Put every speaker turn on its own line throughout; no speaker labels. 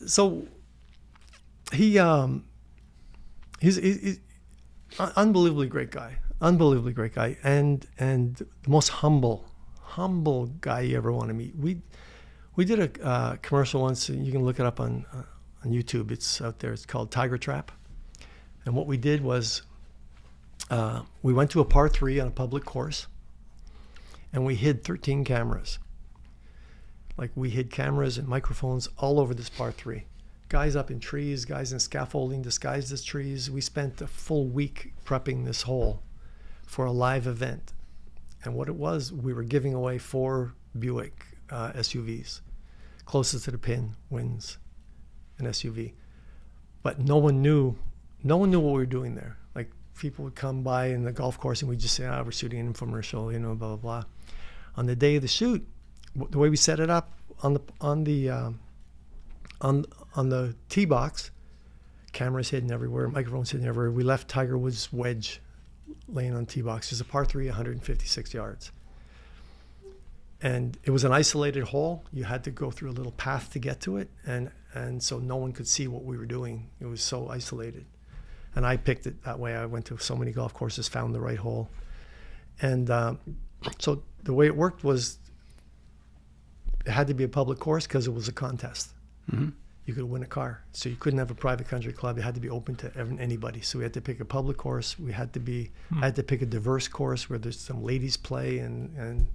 So he's unbelievably great guy, and the most humble guy you ever want to meet. We did a commercial once. You can look it up on YouTube. It's out there. It's called Tiger Trap. And what we did was we went to a par 3 on a public course, and we hid 13 cameras. Like, we hid cameras and microphones all over this par 3. Guys up in trees, guys in scaffolding disguised as trees. We spent a full week prepping this hole for a live event. And what it was, we were giving away 4 Buick SUVs. Closest to the pin wins an SUV. But no one knew what we were doing there. Like, people would come by in the golf course and we'd just say, we're shooting an infomercial, blah, blah, blah. On the day of the shoot, the way we set it up on the tee box, cameras hidden everywhere, microphones hidden everywhere. We left Tiger Woods' wedge laying on tee box. It's a par 3, 156 yards. And it was an isolated hole. You had to go through a little path to get to it. And so no one could see what we were doing. It was so isolated. And I picked it that way. I went to so many golf courses, found the right hole. And so the way it worked was it had to be a public course because it was a contest. Mm-hmm. You could win a car. So you couldn't have a private country club. It had to be open to anybody. So we had to pick a public course. I had to pick a diverse course where there's some ladies play and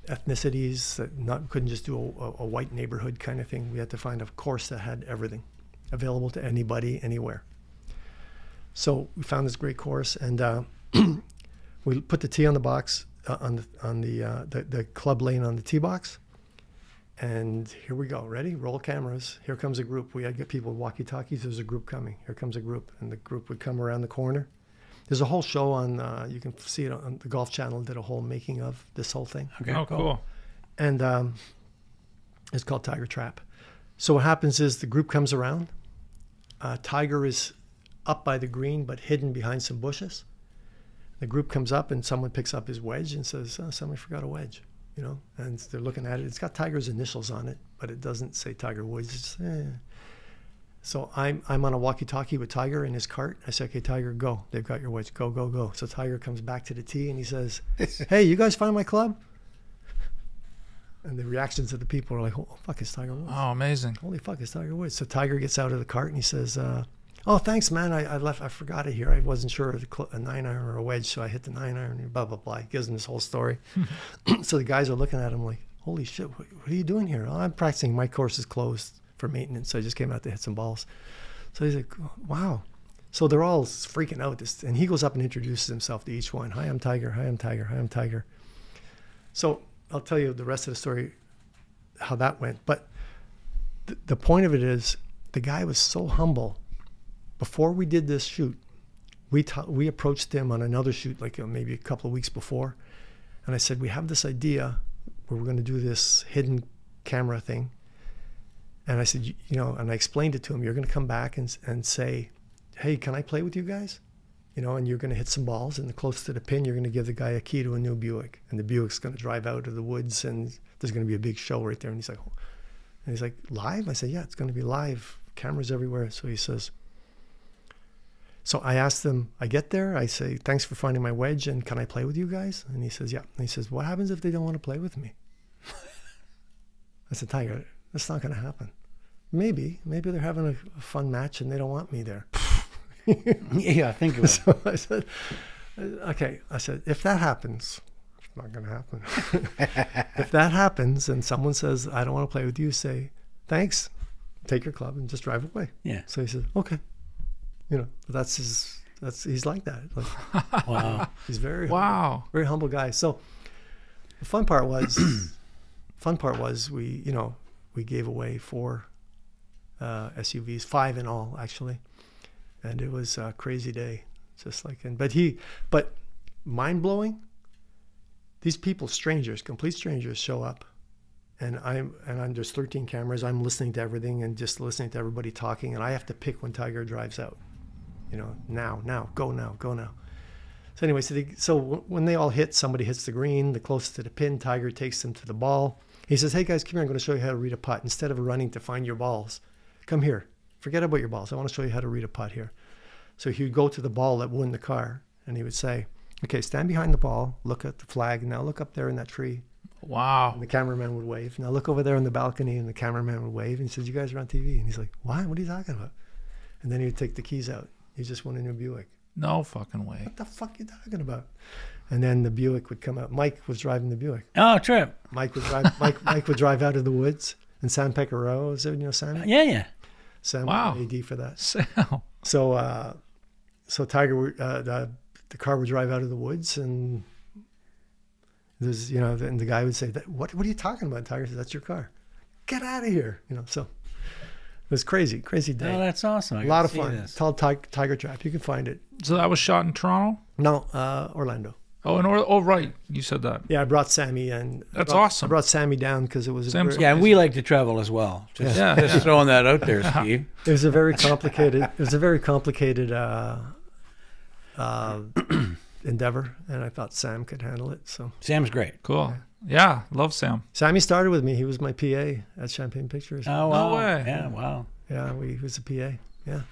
ethnicities that couldn't just do a white neighborhood kind of thing. We had to find a course that had everything available to anybody, anywhere. So we found this great course, and we put the tee on the box, on the club lane on the tee box. And here we go. Ready? Roll cameras. Here comes a group. We had get people with walkie-talkies. There's a group coming. Here comes a group. And the group would come around the corner. There's a whole show on, you can see it on the Golf Channel, did a whole making of this whole thing.
Okay. Oh, cool.
And it's called Tiger Trap. So what happens is the group comes around. Tiger is up by the green, but hidden behind some bushes. The group comes up and someone picks up his wedge and says, somebody forgot a wedge. And they're looking at it. It's got Tiger's initials on it, but it doesn't say Tiger Woods. It's just, So I'm on a walkie-talkie with Tiger in his cart. I say, okay, Tiger, go. They've got your wedge. Go, go, go. So Tiger comes back to the tee and he says, hey, you guys find my club? And the reactions of the people are like, oh, fuck, it's Tiger Woods.
Oh, amazing.
Holy fuck, it's Tiger Woods. So Tiger gets out of the cart and he says, oh, thanks, man. I forgot it here. I wasn't sure of a 9-iron or a wedge, so I hit the 9-iron and blah, blah, blah. He gives them this whole story. So the guys are looking at him like, holy shit, what are you doing here? Oh, I'm practicing. My course is closed for maintenance, so I just came out to hit some balls. So he's like, wow. So they're all freaking out. And he goes up and introduces himself to each one. Hi, I'm Tiger. Hi, I'm Tiger. Hi, I'm Tiger. So I'll tell you the rest of the story, how that went. But the point of it is, the guy was so humble. Before we did this shoot, we approached him on another shoot, like maybe a couple of weeks before. And I said, we have this idea where we're going to do this hidden camera thing. And I said, and I explained it to him. You're going to come back and say, hey, can I play with you guys? And you're going to hit some balls. And close to the pin, you're going to give the guy a key to a new Buick. And the Buick's going to drive out of the woods. And there's going to be a big show right there. And he's like, live? I said, yeah, it's going to be live. Cameras everywhere. So he says, so I asked him, I get there, I say, thanks for finding my wedge, and can I play with you guys? And he says, yeah. And he says, what happens if they don't want to play with me? I said, Tiger, that's not going to happen. Maybe they're having a fun match and they don't want me there.
Yeah, I think it was.
So I said, okay. I said, if that happens, it's not going to happen. If that happens and someone says, I don't want to play with you, say, thanks, take your club and just drive away.
Yeah.
So he said, okay. He's like that. Like,
wow.
He's very humble guy. So the fun part was we gave away 4 SUVs, 5 in all actually, and it was a crazy day. Just like, but mind blowing. These people, strangers, complete strangers, show up, and there's 13 cameras. I'm listening to everything and just listening to everybody talking, and I have to pick when Tiger drives out. Now, go now. So anyway, so when they all hit, somebody hits the green, the closest to the pin, Tiger takes them to the ball. He says, hey guys, come here. I'm going to show you how to read a putt. Instead of running to find your balls, come here. Forget about your balls. I want to show you how to read a putt here. So he would go to the ball that won the car, and he would say, okay, stand behind the ball, look at the flag, now look up there in that tree.
Wow.
And the cameraman would wave. Now look over there on the balcony, and the cameraman would wave. And he says, you guys are on TV. And he's like, what? What are you talking about? And then he would take the keys out. He just won a new Buick.
No fucking way.
What the fuck are you talking about? And then the Buick would come out. Mike was driving the Buick.
Oh, Trip.
Mike would drive. Mike would drive out of the woods. And Sam Pecoraro, is it, you know Sam?
Yeah.
Sam
Wow.
was AD for that.
Sam.
So Tiger, the car would drive out of the woods, and there's, you know, and the guy would say, "What are you talking about?" Tiger says, "That's your car. Get out of here!" You know. So it was crazy day.
Oh, that's awesome.
A lot of fun. It's called Tiger Trap. You can find it.
So that was shot in Toronto?
No, Orlando.
Oh, oh, right. You said that.
Yeah, I brought Sammy, and
That's awesome.
I brought Sammy down because it was
Sam's
Yeah, and we like to travel as well. Just throwing that out there, Steve.
it was a very complicated. Endeavor, and I thought Sam could handle it. So
Sam's great.
Cool. Yeah, love Sam.
Sammy started with me. He was my PA at Champagne Pictures.
Oh, wow.
No way.
Yeah, wow.
Yeah, he was a PA. Yeah.